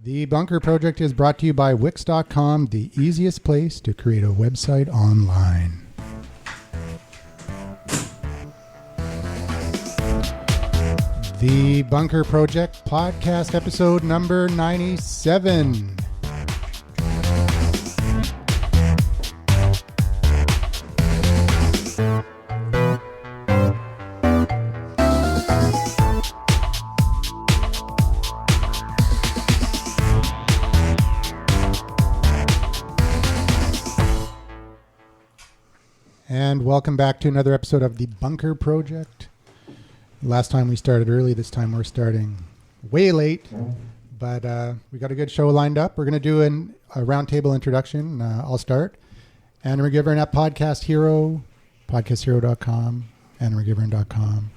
The Bunker Project is brought to you by Wix.com, the easiest place to create a website online. The Bunker Project podcast episode number 97. And welcome back to another episode of The Bunker Project. Last time we started early, this time we're starting way late, but we got a good show lined up. We're going to do a roundtable introduction. I'll start. Anna McGivern at Podcast Hero, podcasthero.com, annamcgivern.com.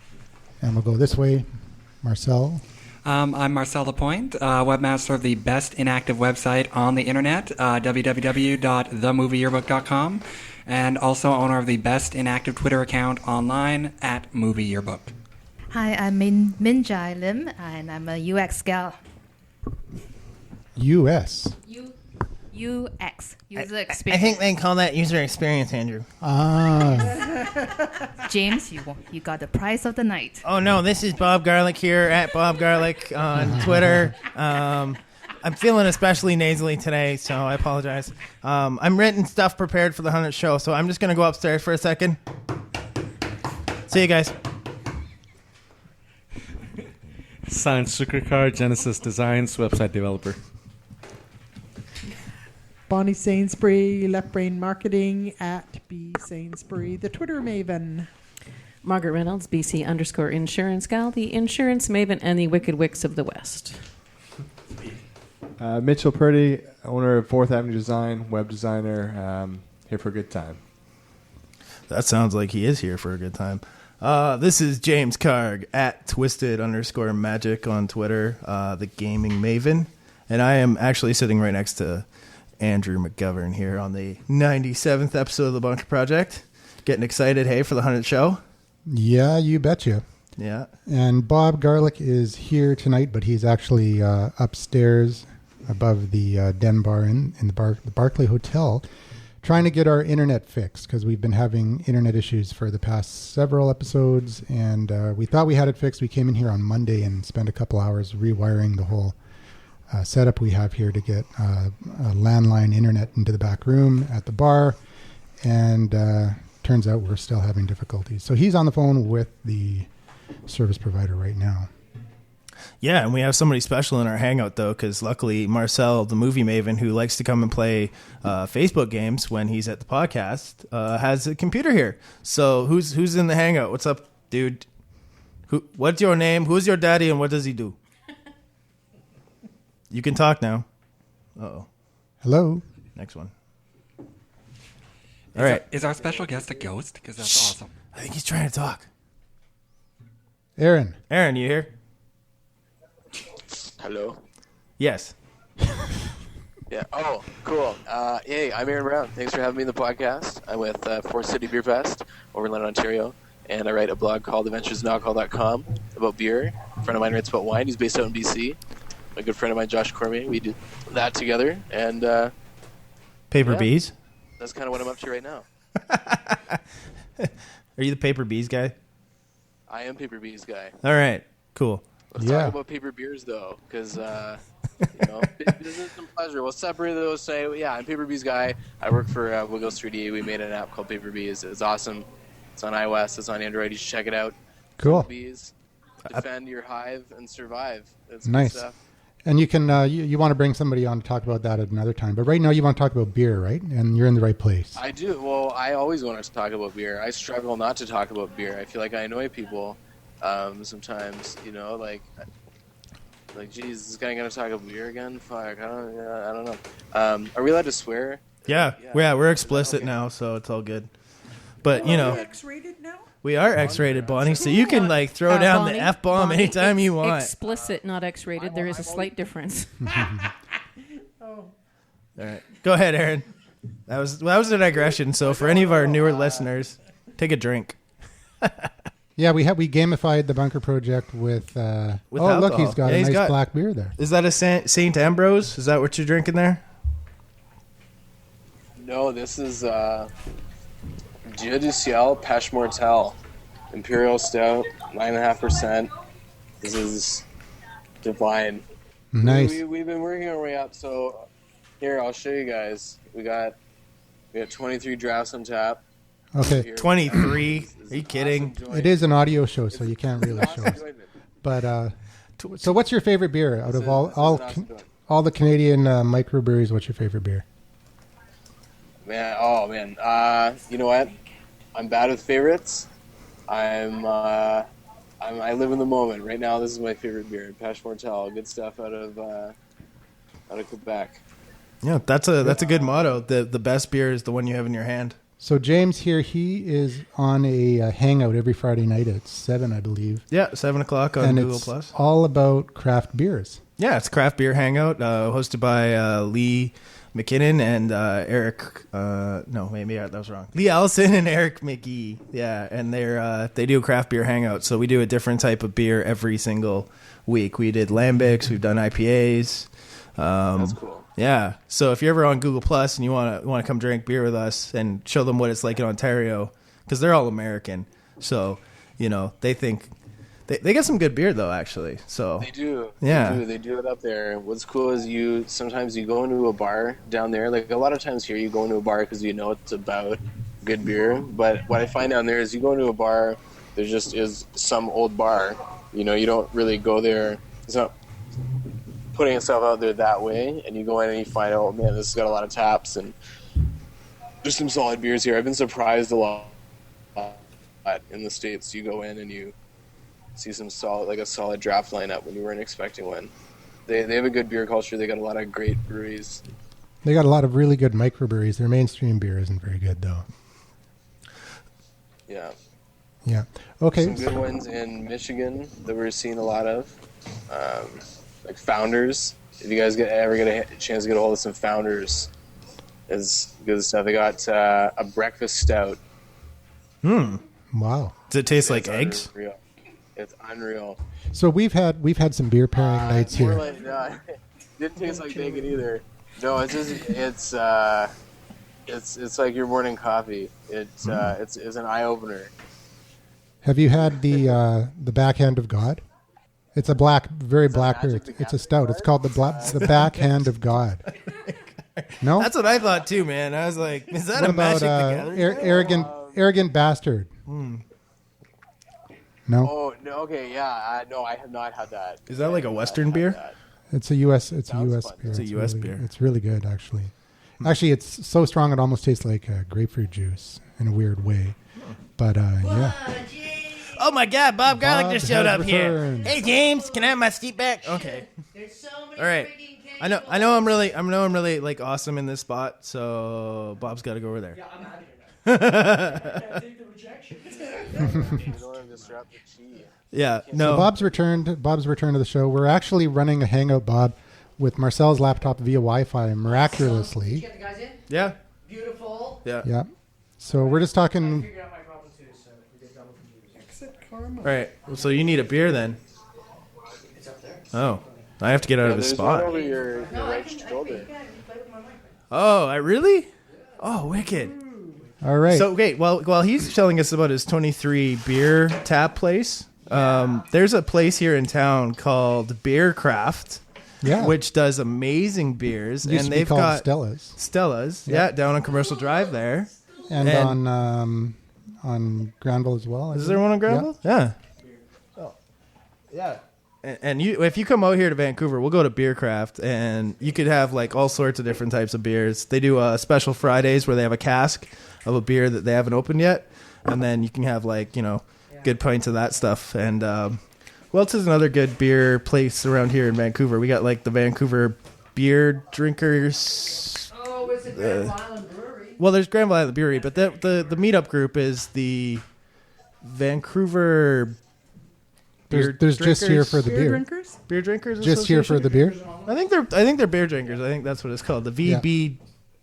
And we'll go this way. Marcel. I'm Marcel Lapointe, webmaster of the best inactive website on the internet, www.themovieyearbook.com. And also owner of the best inactive Twitter account online at Movie Yearbook. Hi, I'm Minjai Lim, and I'm a UX gal. US? UX, user I experience. think they call that user experience, Andrew. James, you got the prize of the night. Oh, no, this is Bob Garlic here at Bob Garlic on Twitter. I'm feeling especially nasally today, so I apologize. I'm written stuff prepared for the 100th show, so I'm just going to go upstairs for a second. See you guys. Science Supercar, Genesis Designs, website developer. Bonnie Sainsbury, Left Brain Marketing at B Sainsbury, the Twitter maven. Margaret Reynolds, BC_insurance gal, the insurance maven and the Wicked Wicks of the West. Mitchell Purdy, owner of 4th Avenue Design, web designer, here for a good time. That sounds like he is here for a good time. This is James Karg at Twisted_Magic on Twitter, the gaming maven. And I am actually sitting right next to Andrew McGovern here on the 97th episode of the Bunker Project. Getting excited, hey, for the 100th show? Yeah, you betcha. Yeah. And Bob Garlic is here tonight, but he's actually upstairs above the Den Bar in the Barclay Hotel, trying to get our internet fixed because we've been having internet issues for the past several episodes, and we thought we had it fixed. We came in here on Monday and spent a couple hours rewiring the whole setup we have here to get a landline internet into the back room at the bar, and turns out we're still having difficulties. So he's on the phone with the service provider right now. Yeah, and we have somebody special in our hangout, though, because luckily Marcel, the movie maven, who likes to come and play Facebook games when he's at the podcast, has a computer here. So who's in the hangout? What's up, dude? What's your name? Who's your daddy, and what does he do? You can talk now. Uh-oh. Hello. Next one. All right. Is our special guest a ghost? Because that's awesome. I think he's trying to talk. Aaron, you here? Hello. Yes. Yeah. Oh, cool. Hey, I'm Aaron Brown. Thanks for having me on the podcast. I'm with Forest City Beer Fest over in London, Ontario, and I write a blog called AdventuresNalcohol.com about beer. A friend of mine writes about wine. He's based out in BC. My good friend of mine, Josh Cormier. We do that together, and Paper Bees. That's kind of what I'm up to right now. Are you the Paper Bees guy? I am Paper Bees guy. All right. Cool. Let's talk about paper beers, though, because, business and pleasure. We'll separate those. Say, yeah, I'm Paper Bees guy. I work for Wiggles 3D. We made an app called Paper Bees. It's awesome. It's on iOS. It's on Android. You should check it out. Cool. Paper Bees. Defend your hive and survive. It's nice. Good stuff. And you can you want to bring somebody on to talk about that at another time. But right now you want to talk about beer, right? And you're in the right place. I do. Well, I always want to talk about beer. I struggle not to talk about beer. I feel like I annoy people sometimes, like, geez, this guy going to talk about beer again? Fuck, I don't know. Are we allowed to swear? Yeah, we're explicit now, so it's all good. But, Are we X-rated now? We are X-rated, Bonnie, so you can throw down Bonnie, the F-bomb anytime you want. Explicit, not X-rated. There is a slight difference. Oh. All right. Go ahead, Aaron. That was a digression, so for any of our newer listeners, take a drink. Yeah, we gamified the bunker project with oh, alcohol. look, he's got Yeah, a he's nice got- black beer there. Is that a St. Ambrose? Is that what you're drinking there? No, this is Dieu du Ciel Pêche Mortel Imperial Stout, 9.5%. This is divine. Nice. We've been working our way up. So here, I'll show you guys. We got 23 drafts on tap. Okay. Here. 23. Are you kidding? Awesome joint. It is an audio show, so you can't really show us. But so what's your favorite beer out of all the Canadian microbreweries? What's your favorite beer? Man, you know what? I'm bad with favorites. I live in the moment. Right now, this is my favorite beer, Pêche Mortel. Good stuff out of Quebec. Yeah, that's a good motto. The best beer is the one you have in your hand. So James here, he is on a hangout every Friday night at 7, I believe. Yeah, 7:00 on And Google it's Plus. all about craft beers. Yeah, it's craft beer hangout hosted by Lee McKinnon and Eric. No, maybe that was wrong. Lee Allison and Eric McGee. Yeah, and they do a craft beer hangout. So we do a different type of beer every single week. We did lambics. We've done IPAs. That's cool. Yeah. So if you're ever on Google Plus and you want to come drink beer with us and show them what it's like in Ontario, because they're all American, so they think they get some good beer though, actually. So They do. Yeah. They do it up there. What's cool is sometimes you go into a bar down there. Like a lot of times here, you go into a bar because you know it's about good beer. But what I find down there is you go into a bar, there just is some old bar. You don't really go there. It's not putting itself out there that way. And you go in and you find, oh man, this has got a lot of taps and there's some solid beers here. I've been surprised a lot in the States. You go in and you see some solid draft lineup when you weren't expecting one. They have a good beer culture. They got a lot of great breweries. They got a lot of really good microbreweries. Their mainstream beer isn't very good, though. Yeah. Yeah. Okay. Some good ones in Michigan that we're seeing a lot of, like Founders. If you guys ever get a chance to get a hold of some Founders, it's good stuff. They got a breakfast stout. Wow. does it taste like eggs? Unreal. It's unreal. So we've had some beer pairing nights More here. like, no, didn't taste like bacon either. No, it's like your morning coffee. It's an eye opener. Have you had the Backhand of God? It's a very black beer. Magic the It's a Gathering stout. It's Bard? called the Backhand of God. No. That's what I thought too, man. I was like, is that What a about Magic the Gathering? arrogant bastard? No, Oh no, okay, yeah. No, I have not had that. Is that like a Western beer? it's a U.S. Sounds fun. beer. It's a US really, beer. It's really good, actually. Actually, it's so strong it almost tastes like grapefruit juice in a weird way. But yeah. Oh my God, Bob Garlic Bob just showed has up here. returned. Hey James, can I have my seat back? Okay. All right. I know I'm really like awesome in this spot, so Bob's got to go over there. Yeah, I'm out of here. Take the rejection. You don't want to disrupt the chi. Yeah. So No. Bob's return to the show. We're actually running a hangout, Bob, with Marcel's laptop via Wi-Fi Did you miraculously. get the guys in? Yeah. Beautiful. Yeah. Yeah. So we're just I talking. figured out my problem too, so we get double computers. Exit karma. All right. So you need a beer then. It's up there. Oh. I have to get out of his There's spot. one over your No, I right can shoulder. you can play with my mic. Oh, I really? Oh, wicked. All right. So, okay, while he's telling us about his 23 beer tap place, there's a place here in town called Beercraft, yeah. which does amazing beers, Used and to be they've called got Stella's, yeah, down on Commercial Drive there. and and- on Granville as well. I Is think. there one on Yeah. Granville? Yeah. Oh, yeah. And if you come out here to Vancouver, we'll go to Beercraft, and you could have like all sorts of different types of beers. They do special Fridays where they have a cask of a beer that they haven't opened yet, and then you can have like good pints of that stuff. And who else is another good beer place around here in Vancouver? We got like the Vancouver Beer Drinkers. Oh, it's a Grand Island Brewery. Well, there's Granville Island Brewery, but the meetup group is the Vancouver. There's just here for the Beer beer. drinkers? Beer Drinkers Just here for the beer. I think they're beer drinkers. I think that's what it's called. The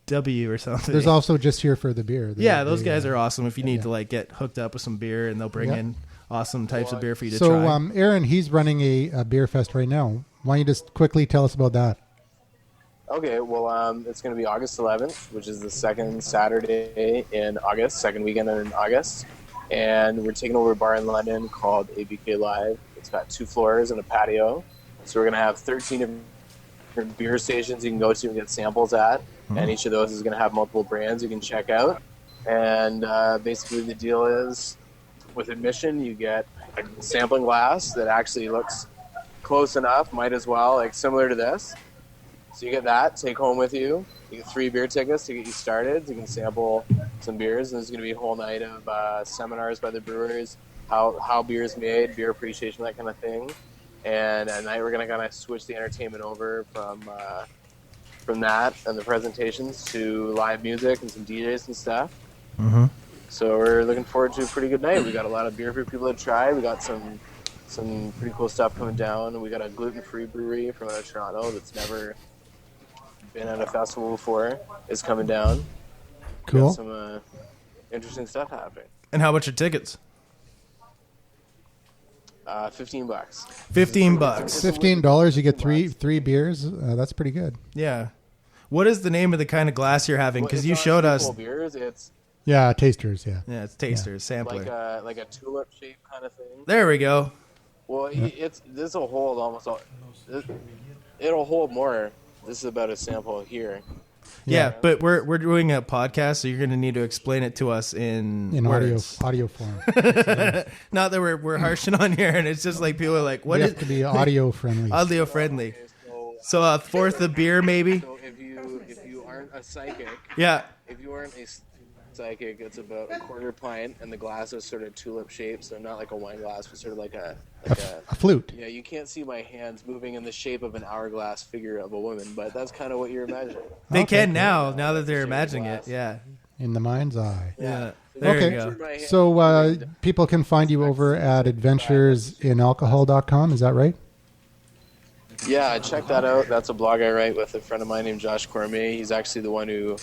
VBW or something. There's also just here for the beer. those guys are awesome. If you need to like get hooked up with some beer, and they'll bring Yeah. in awesome types of beer for you to So, try. Aaron, he's running a beer fest right now. Why don't you just quickly tell us about that? Okay, well, it's going to be August 11th, which is the second Saturday in August, second weekend in August. And we're taking over a bar in London called ABK Live. It's got 2 floors and a patio. So we're going to have 13 different beer stations you can go to and get samples at. And each of those is going to have multiple brands you can check out. And basically the deal is, with admission, you get a sampling glass that actually looks close enough, might as well, like similar to this. So you get that, take home with you. You get 3 beer tickets to get you started. So you can sample some beers. And there's going to be a whole night of seminars by the brewers, how beer is made, beer appreciation, that kind of thing. And at night we're going to kind of switch the entertainment over from that and the presentations to live music and some DJs and stuff. Mm-hmm. So we're looking forward to a pretty good night. We got a lot of beer for people to try. We got some pretty cool stuff coming down. We got a gluten-free brewery from out of Toronto that's never been at a festival before. Is coming down. Cool. Got some interesting stuff happening. And how much are tickets? $15. $15. $15, you get three beers. That's pretty good. Yeah. What is the name of the kind of glass you're having? Because you It's not showed us. full beers. It's Yeah, tasters. Yeah. Yeah, it's tasters, sampler. like a tulip shape kind of thing. There we go. Well, this will hold almost all. It'll hold more. This is about a sample here. Yeah, but we're doing a podcast, so you're going to need to explain it to us in words. audio form. Not that we're harshing on here, and it's just like people are like, "What We is have to be audio friendly? audio friendly?" So a fourth of beer, maybe. So if you aren't a psychic, Yeah. if you aren't a psychic, it's about a quarter pint, and the glass is sort of tulip shaped, so not like a wine glass, but sort of like a flute. Yeah, you can't see my hands moving in the shape of an hourglass figure of a woman, but that's kind of what you're imagining. They can now that they're imagining it. Yeah. In the mind's eye. Yeah. There you go. So people can find you over at adventuresinalcohol.com. Is that right? Yeah, check that out. That's a blog I write with a friend of mine named Josh Cormier. He's actually the one who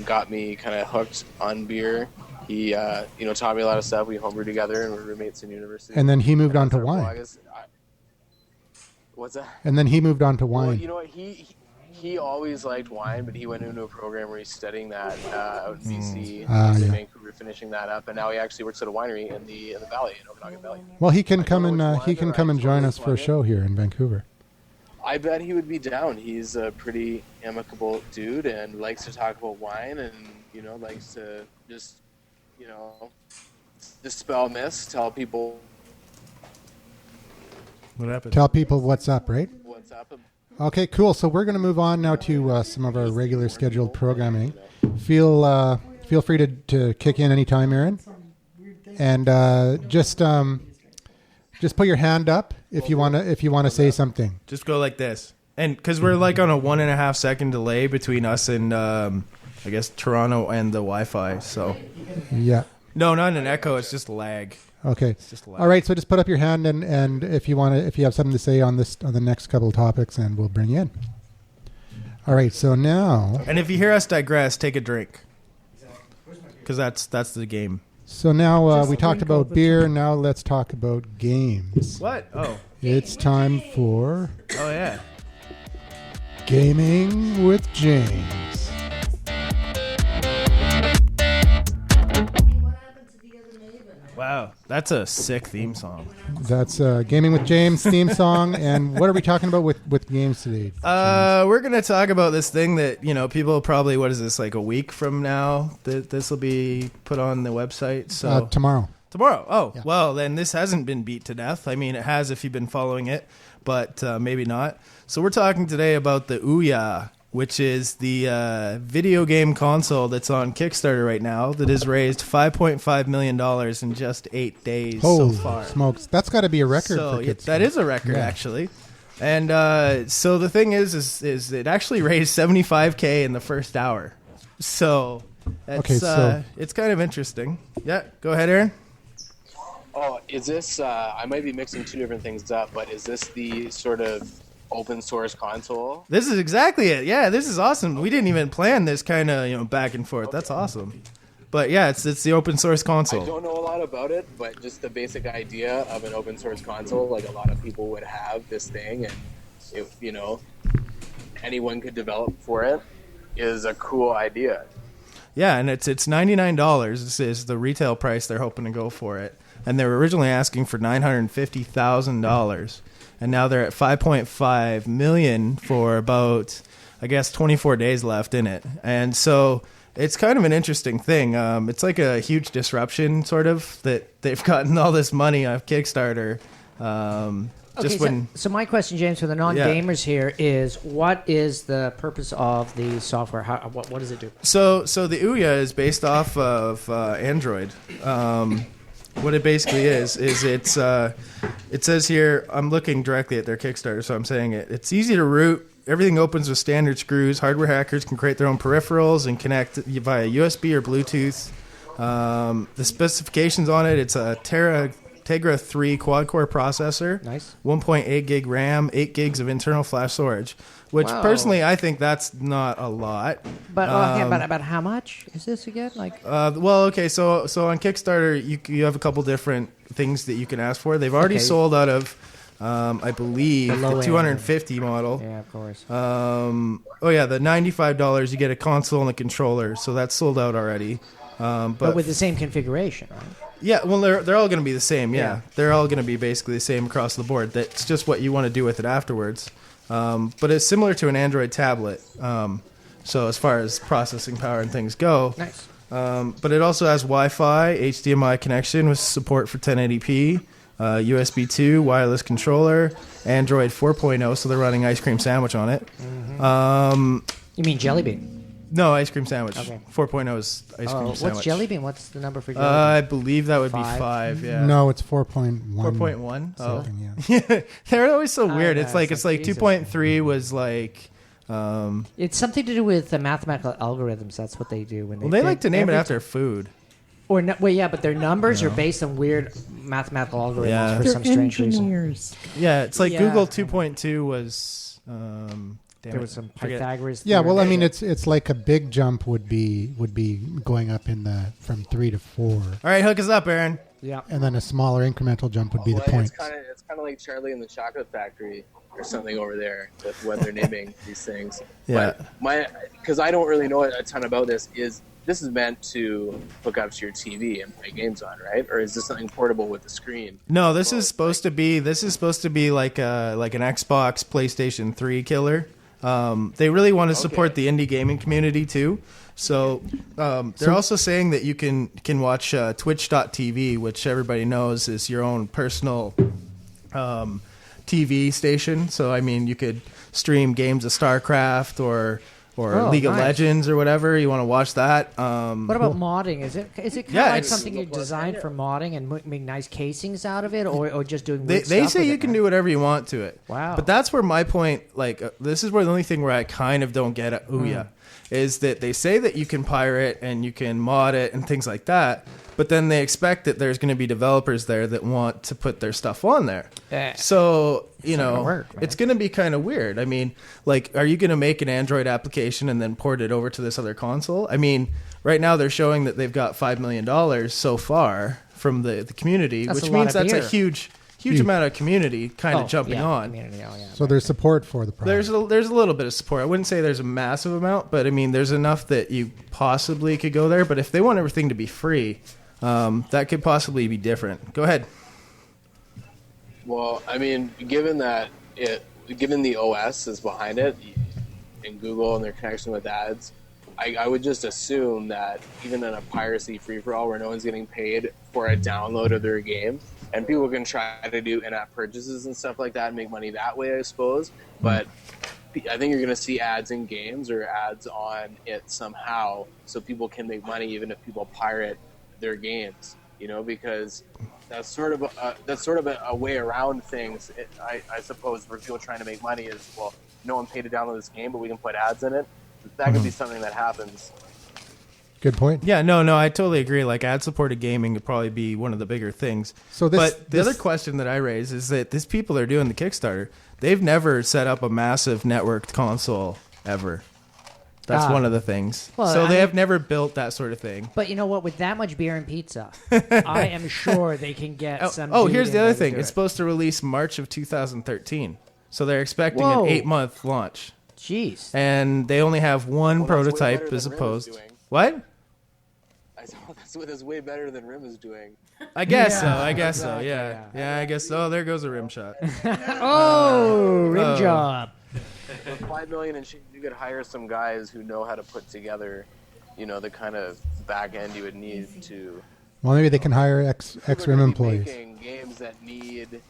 got me kind of hooked on beer. He taught me a lot of stuff. We homebrewed together and we're roommates in university. And then he moved on to wine. What's that? And then he moved on to wine. Well, you know what? He always liked wine, but he went into a program where he's studying that out in BC, in Vancouver, finishing that up, and now he actually works at a winery in the valley, in Okanagan Valley. Well, he can come and join us for a show here in Vancouver. I bet he would be down. He's a pretty amicable dude and likes to talk about wine and, likes to just, dispel myths, tell people what happened. Tell people what's up, right? What's up. Okay, cool. So we're going to move on now to some of our regular scheduled programming. Feel free to kick in anytime, Aaron. And just put your hand up if you want to say something. Just go like this, and because we're like on a 1.5 second delay between us and I guess Toronto and the Wi-Fi. So yeah, no, not an echo. It's just lag. Okay. It's just lag. All right. So just put up your hand and if you have something to say on the next couple of topics, and we'll bring you in. All right. So now, and if you hear us digress, take a drink, because that's the game. So now we talked about beer. Now let's talk about games. What? Oh. It's time for... Oh, yeah. Gaming with James. Wow. That's a sick theme song. That's Gaming with James theme song. And what are we talking about with games today? We're going to talk about this thing that, people probably, what is this, like a week from now? This will be put on the website. So tomorrow. Tomorrow. Oh, yeah. Well, then this hasn't been beat to death. I mean, it has if you've been following it, but maybe not. So we're talking today about the Ouya, which is the video game console that's on Kickstarter right now that has raised $5.5 million in just 8 days so far. Smokes. That's got to be a record so for Kickstarter. That is a record, actually. And so the thing is it actually raised $75K in the first hour. So it's kind of interesting. Yeah, go ahead, Aaron. Oh, is this, I might be mixing two different things up, but is this the sort of open source console? This is exactly it. Yeah, this is awesome. We didn't even plan this kind of, back and forth. That's awesome. But yeah, it's the open source I console. don't know a lot about it, but just the basic idea of an open source console, like a lot of people would have this thing, and anyone could develop for it, is a cool idea. Yeah, and it's $99. This is the retail price they're hoping to go for it, and they were originally asking for $950,000, and now they're at $5.5 million for about, I guess, 24 days left in it, and so. It's kind of an interesting thing. It's like a huge disruption, sort of, that they've gotten all this money off Kickstarter. So my question, James, for the non-gamers here is, what is the purpose of the software? What does it do? So the Ouya is based off of Android. What it basically is it says here, I'm looking directly at their Kickstarter, so I'm saying it. It's easy to root. Everything opens with standard screws. Hardware hackers can create their own peripherals and connect via USB or Bluetooth. The specifications on it, it's a Tegra 3 quad-core processor. Nice. 1.8 gig RAM, 8 gigs of internal flash storage, which personally I think that's not a lot. But about how much is this again? Like, so on Kickstarter, you have a couple different things that you can ask for. They've already sold out of... I believe the 250 model. Yeah, of course. The $95 you get a console and a controller, so that's sold out already. But with the same configuration, right? Yeah, well, they're all going to be the same. Yeah, they're all going to be basically the same across the board. That's just what you want to do with it afterwards. But it's similar to an Android tablet. So as far as processing power and things go, nice. But it also has Wi-Fi, HDMI connection with support for 1080p. USB 2, wireless controller, Android 4.0, so they're running Ice Cream Sandwich on it. Mm-hmm. You mean Jelly Bean? No, Ice Cream Sandwich. Okay. 4.0 is Ice Cream Sandwich. What's Jelly Bean? What's the number for Jelly Bean? I believe that would be 5, yeah. No, it's 4.1. 4.1? Oh. Yeah. They're always so weird. know, It's like 2.3 was like... it's something to do with the mathematical algorithms. That's what they do. When they like to name it after food. Or but their numbers are based on weird mathematical algorithms for some strange reason. Yeah, it's like Google 2.2 was. There was some Pythagoras. Yeah, well, I mean, it's like a big jump would be going up from 3 to 4. All right, hook us up, Aaron. Yeah, and then a smaller incremental jump would be the points. It's kind of like Charlie and the Chocolate Factory or something over there with what they're naming these things. Yeah, because I don't really know a ton about this. This is meant to hook up to your TV and play games on, right? Or is this something portable with the screen? No, this is supposed to be like an Xbox, PlayStation 3 killer. They really want to support the indie gaming community too. So they're also saying that you can watch Twitch.tv, which everybody knows is your own personal TV station. So I mean, you could stream games of StarCraft or League of Legends or whatever. You want to watch that. What about modding? Is it kind of like something you designed for modding and make nice casings out of it, or just doing weird They stuff say with you it, can right? do whatever you want to it. Wow. But that's where my point, this is where the only thing where I kind of don't get it, is that they say that you can pirate and you can mod it and things like that, but then they expect that there's going to be developers there that want to put their stuff on there. So, it's going to be kind of weird. I mean, are you going to make an Android application and then port it over to this other console? I mean, right now they're showing that they've got $5 million so far from the community, which means that's a huge amount of community kind of jumping on. So there's support for the product. There's a little bit of support. I wouldn't say there's a massive amount, but I mean, there's enough that you possibly could go there. But if they want everything to be free, that could possibly be different. Go ahead. Well, I mean, given the OS is behind it, and Google and their connection with ads, I would just assume that even in a piracy free-for-all where no one's getting paid for a download of their game, and people can try to do in-app purchases and stuff like that and make money that way, I suppose. But I think you're going to see ads in games or ads on it somehow, so people can make money even if people pirate their games. Because that's sort of a way around things. I suppose for people trying to make money is, well, no one paid to download this game, but we can put ads in it. That could be something that happens. Good point. Yeah, no, I totally agree. Ad-supported gaming would probably be one of the bigger things. But the other question that I raise is that these people are doing the Kickstarter. They've never set up a massive networked console ever. That's one of the things. Well, so I they mean- have never built that sort of thing. But you know what? With that much beer and pizza, I am sure they can get some. Oh, dude here's in the there other to thing. do It's it. supposed to release March of 2013. So they're expecting Whoa. an 8-month launch. Jeez. And they only have one Well, that's way prototype better as than Rim is opposed. doing. What? That's way better than Rim is doing. I guess so. Yeah, I guess exactly, so. Yeah, I guess. Oh, there goes a rim shot. Oh, rim job. For $5 million and you could hire some guys who know how to put together, the kind of back end you would need to. Well, maybe they can hire ex-Rim employees. Making games that need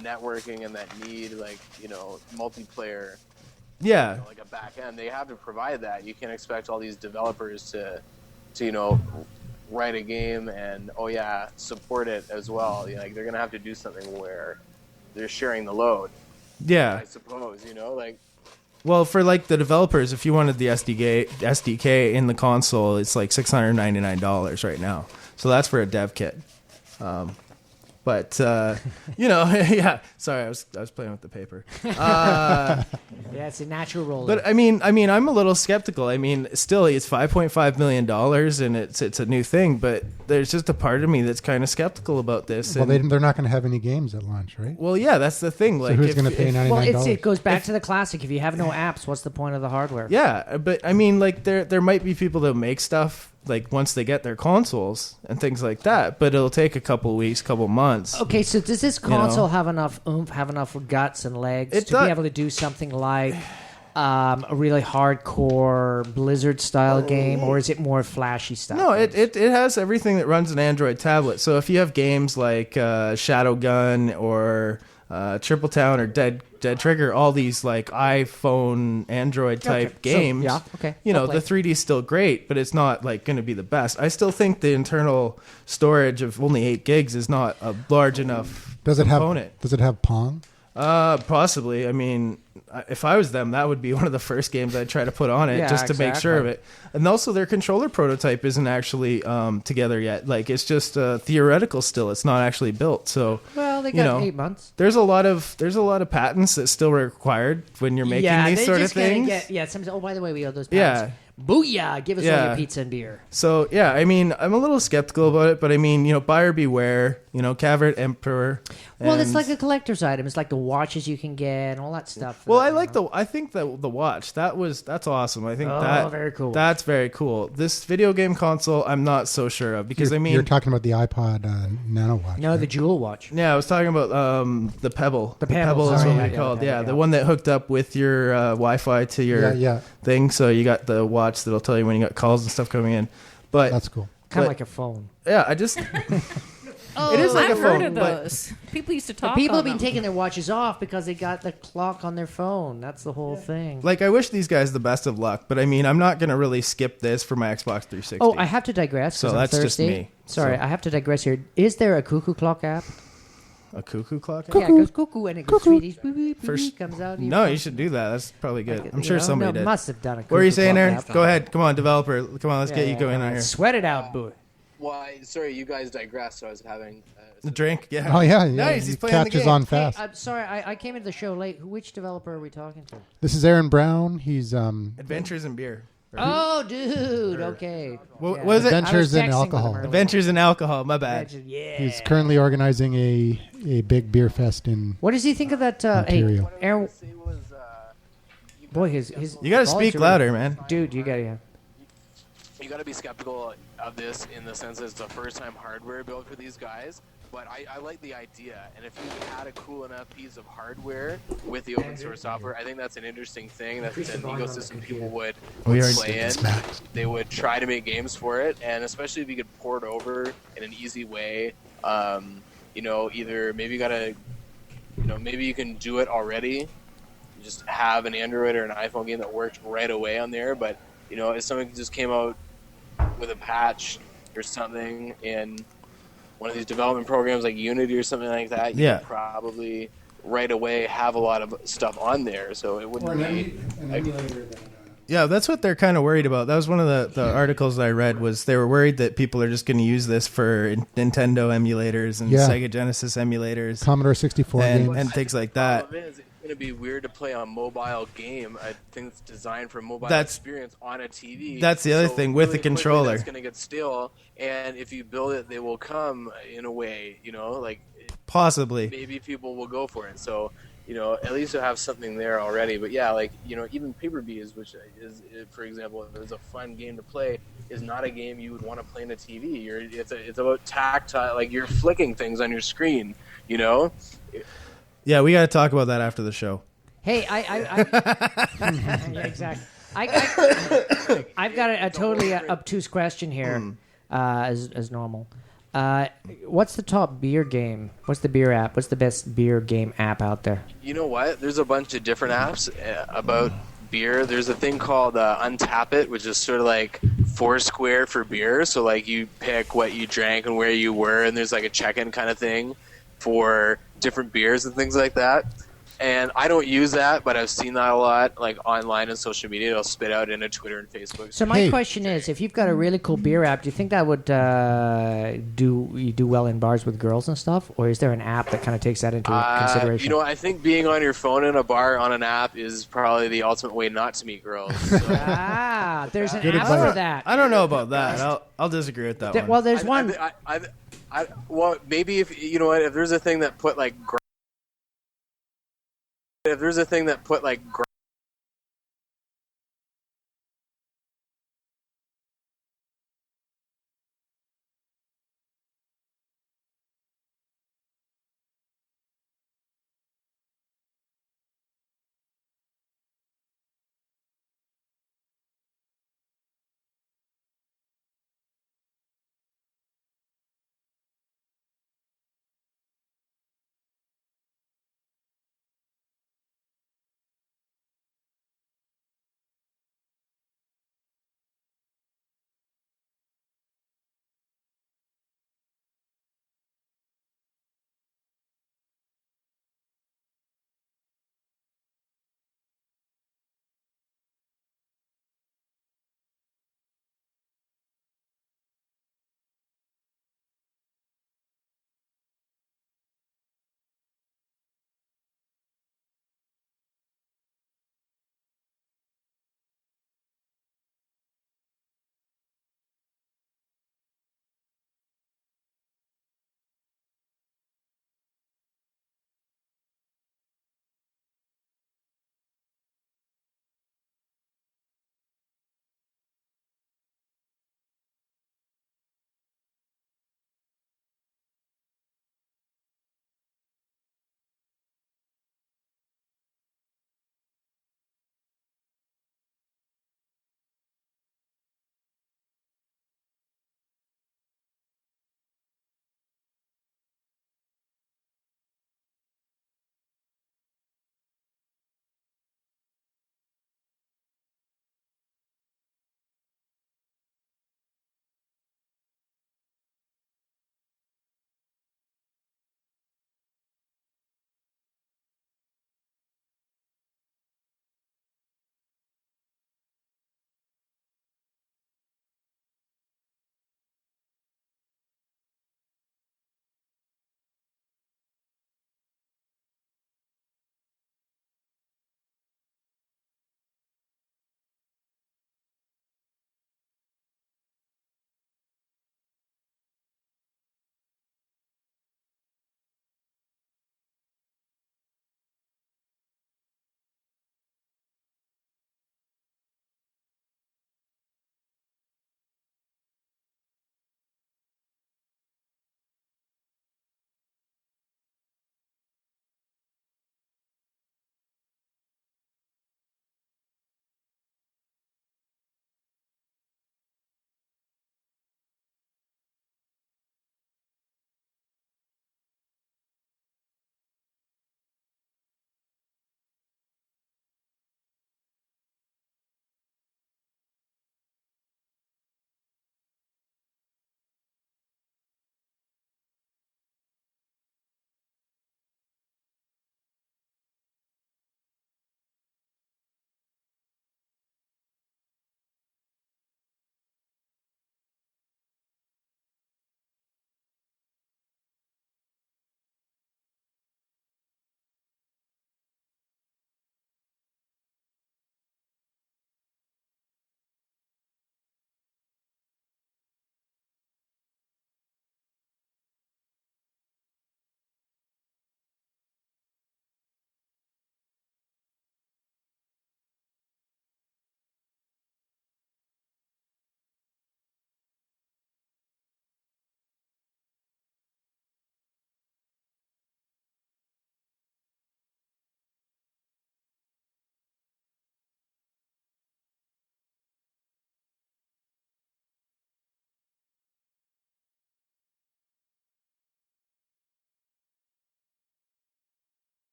networking and that need multiplayer. Yeah. Like a back end, they have to provide that. You can't expect all these developers to write a game and support it as well. Like they're gonna have to do something where they're sharing the load. Yeah. I suppose Well, for like the developers, if you wanted the SDK in the console, it's like $699 right now. So that's for a dev kit. But yeah. Sorry, I was playing with the paper. Yeah, it's a natural roller. But I mean, I'm a little skeptical. I mean, still, it's $5.5 million, and it's a new thing. But there's just a part of me that's kind of skeptical about this. Well, they're not going to have any games at launch, right? Well, yeah, that's the thing. Like, so who's going to pay $99? Well, it goes back to the classic. If you have no apps, what's the point of the hardware? Yeah, but I mean, like, there might be people that make stuff like once they get their consoles and things like that, but it'll take a couple weeks, couple months. Okay, so does this console have enough oomph, have enough guts and legs to be able to do something like a really hardcore Blizzard style game, or is it more flashy stuff? No, it has everything that runs an Android tablet. So if you have games like Shadowgun or Triple Town or Dead Trigger, all these like iPhone, Android type games. So, yeah, okay. The 3D is still great, but it's not like going to be the best. I still think the internal storage of only 8 gigs is not a large enough component. Does it have Pong? Possibly. I mean, if I was them, that would be one of the first games I'd try to put on it just to make sure of it. And also, their controller prototype isn't actually together yet. Like, it's just theoretical still. It's not actually built. So, well, they got 8 months. There's a lot of patents that still are required when you're making these sort of things. Oh, by the way, we owe those patents. Booyah! Give us all your pizza and beer. So, yeah, I mean, I'm a little skeptical about it, but I mean, buyer beware, Cavert Emperor. Well, it's like a collector's item. It's like the watches you can get and all that stuff. Well, I think the watch, that's awesome. I think very cool. That's very cool. This video game console, I'm not so sure of because you're talking about the iPod Nano watch. No, right? The Jewel watch. Yeah, I was talking about the Pebble. The Pebble is what we called. Yeah, the one that hooked up with your Wi-Fi to your thing, so you got the watch that'll tell you when you got calls and stuff coming in. But that's cool. Kind of like a phone. Yeah, I just. It is like I've a phone. heard of those. People used to talk. People have been them. taking their watches off because they got the clock on their phone. That's the whole thing. Like, I wish these guys the best of luck, but I mean, I'm not going to really skip this for my Xbox 360. Oh, I have to digress. So I'm that's thirsty. just me. Sorry, I have to digress here. Is there a cuckoo clock app? A cuckoo clock? Yeah, it goes cuckoo and it goes sweeties. First comes out. No, you should do that. That's probably good. I'm sure somebody did. Must have done a cuckoo. What are you saying clock there? app. Go ahead. Come on, developer. Come on, let's get you going on here. Sweat it out, boy. Why? Sorry, you guys digressed. So I was having the drink. Yeah. Oh yeah. Nice. He's playing the catches game. on fast. Hey, I'm sorry, I came into the show late. Which developer are we talking to? This is Aaron Brown. He's Adventures in Beer. Oh, dude. Okay. What was it? Adventures in Alcohol. Adventures in Alcohol. My bad. Yeah. He's currently organizing a big beer fest in. What does he think of that? Ontario. Hey, Aaron. Boy, his. You got to speak louder, man. Dude, you got to. You got to be skeptical of this in the sense that it's the first time hardware built for these guys. But I like the idea, and if you had a cool enough piece of hardware with the open source software, I think that's an interesting thing. That's an ecosystem people would play in. They would try to make games for it, and especially if you could port over in an easy way. Either maybe you gotta, maybe you can do it already. You just have an Android or an iPhone game that works right away on there. But if someone just came out with a patch or something in one of these development programs like Unity or something like that, you could probably right away have a lot of stuff on there. So it wouldn't be. Yeah, that's what they're kind of worried about. That was one of the articles that I read. Was they were worried that people are just going to use this for Nintendo emulators and Sega Genesis emulators, Commodore 64 games, and things like that. going to be weird to play a mobile game. I think it's designed for mobile experience on a TV. That's the other thing with the controller. It's going to get stale, and if you build it, they will come in a way. Like possibly. Maybe people will go for it. So. At least you'll have something there already. But yeah, even Paper Bees, which is, for example, is a fun game to play, is not a game you would want to play on a TV. It's about tactile, like you're flicking things on your screen. Yeah, we got to talk about that after the show. Hey, yeah, exactly. I've got a totally obtuse question here, as normal. What's the top beer game? What's the beer app? What's the best beer game app out there? You know what? There's a bunch of different apps about beer. There's a thing called Untap It, which is sort of like Foursquare for beer. So like you pick what you drank and where you were, and there's like a check-in kind of thing for different beers and things like that. And I don't use that, but I've seen that a lot, like online and social media. It'll spit out into Twitter and Facebook. So my question is, if you've got a really cool beer app, do you think that would do well in bars with girls and stuff, or is there an app that kind of takes that into consideration? I think being on your phone in a bar on an app is probably the ultimate way not to meet girls. So. There's an app for that. I don't know about that. I'll disagree with that one. Well, there's one. Well, maybe if if there's a thing that put like. If there's a thing that put like